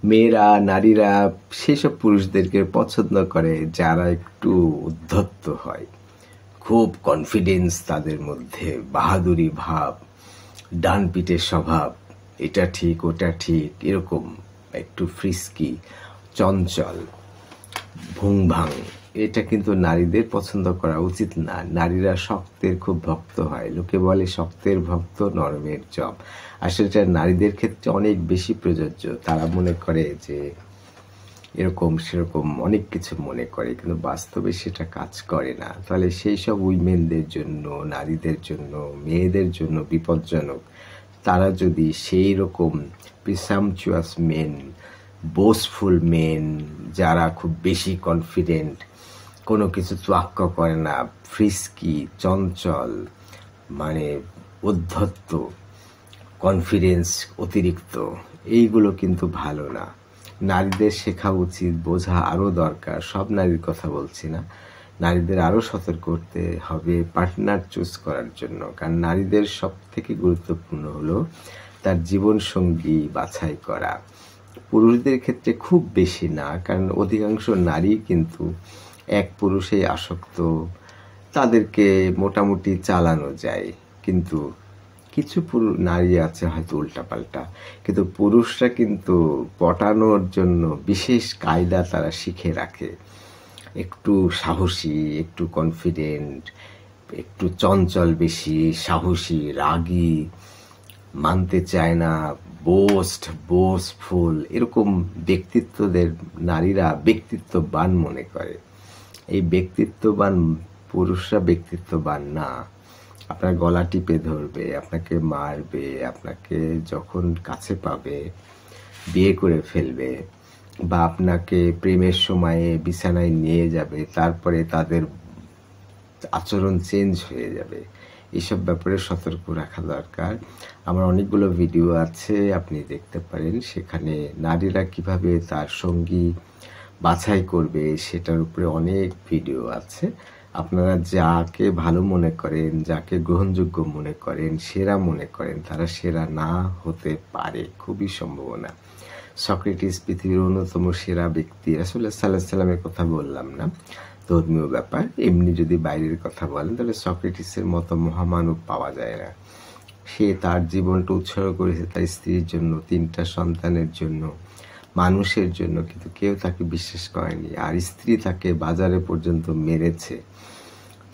মেয়েরা, নারীরা সেসব পুরুষদেরকে পছন্দ করে যারা একটু উদ্ধত হয়, খুব কনফিডেন্স তাদের মধ্যে, বাহাদুরি ভাব, ডান পিঠের স্বভাব, এটা ঠিক ওটা ঠিক, এরকম একটু ফ্রিস্কি, চঞ্চল, ভুংভাং। এটা কিন্তু নারীদের পছন্দ করা উচিত না। নারীরা শক্তের খুব ভক্ত হয়। লোকে বলে শক্তের ভক্ত নরমের জব। আসলে এটা নারীদের ক্ষেত্রে অনেক বেশি প্রযোজ্য। তারা মনে করে যে এরকম সেরকম অনেক কিছু মনে করে, কিন্তু বাস্তবে সেটা কাজ করে না। তাহলে সেই সব উইমেনদের জন্য, নারীদের জন্য, মেয়েদের জন্য বিপজ্জনক। তারা যদি সেই রকম প্রিসাম্পচুয়াস মেন, বোস্টফুল মেন, যারা খুব বেশি কনফিডেন্ট, কোনো কিছু তোয়াক্কা করে না, ফ্রিস্কি, চঞ্চল, মানে উদ্ধত্ত, কনফিডেন্স অতিরিক্ত, এইগুলো কিন্তু ভালো না। নারীদের শেখা উচিত, বোঝা আরও দরকার। সব নারীর কথা বলছি না, নারীদের আরও সতর্ক করতে হবে পার্টনার চুজ করার জন্য। কারণ নারীদের সব থেকে গুরুত্বপূর্ণ হলো তার জীবনসঙ্গী বাছাই করা। পুরুষদের ক্ষেত্রে খুব বেশি না, কারণ অধিকাংশ নারী কিন্তু এক পুরুষেই আসক্ত, তাদেরকে মোটামুটি চালানো যায়। কিন্তু কিছু নারী আছে হয়তো উল্টাপাল্টা, কিন্তু পুরুষরা কিন্তু পটানোর জন্য বিশেষ কায়দা তারা শিখে রাখে। একটু সাহসী, একটু কনফিডেন্ট, একটু চঞ্চল বেশি, সাহসী, রাগী, মানতে চায় না, বোস্টফুল, এরকম ব্যক্তিত্বদের নারীরা ব্যক্তিত্ববান মনে করে। এই ব্যক্তিত্ববান পুরুষরা ব্যক্তিত্ববান না। আপনার গলা টিপে ধরবে, আপনাকে মারবে, আপনাকে যখন কাছে পাবে বিয়ে করে ফেলবে, বা আপনাকে প্রেমের সময়ে বিছানায় নিয়ে যাবে, তারপরে তাদের আচরণ চেঞ্জ হয়ে যাবে। এসব ব্যাপারে সতর্ক রাখা দরকার। আমার অনেকগুলো ভিডিও আছে, আপনি দেখতে পারেন। সেখানে নারীরা কিভাবে তার সঙ্গী বাছাই করবে সেটার উপরে অনেক ভিডিও আছে। আপনারা যাকে ভালো মনে করেন, যাকে গ্রহণযোগ্য মনে করেন, সেরা মনে করেন, তারা সেরা না হতে পারে, খুবই সম্ভাবনা। সক্রেটিস পৃথিবীর অন্যতম সেরা ব্যক্তি, রাসূলুল্লাহ সাল্লাল্লাহু আলাইহি ওয়াসাল্লামের কথা বললাম না, ধর্মীয় ব্যাপার। এমনি যদি বাইরের কথা বলেন তাহলে সক্রেটিসের মতো মহামানব পাওয়া যায় না। সে তার জীবনটা উৎসর্গ করেছে তার স্ত্রীর জন্য, 3টা সন্তানের জন্য, মানুষের জন্য, কিন্তু কেউ তাকে বিশ্বাস করেনি। আর স্ত্রী তাকে বাজারে পর্যন্ত মেরেছে,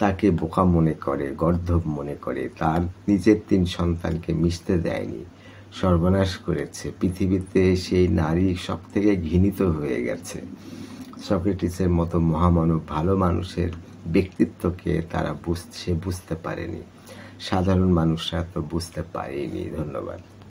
তাকে বোকা মনে করে, গর্দভ মনে করে, তার নিজের 3 সন্তানকে মিশতে দেয়নি, সর্বনাশ করেছে। পৃথিবীতে সেই নারী সব থেকে ঘৃণিত হয়ে গেছে। সক্রেটিসের মতো মহামানব, ভালো মানুষের ব্যক্তিত্বকে তারা বুঝতে পারেনি, সাধারণ মানুষরা তো বুঝতে পারেনি। ধন্যবাদ।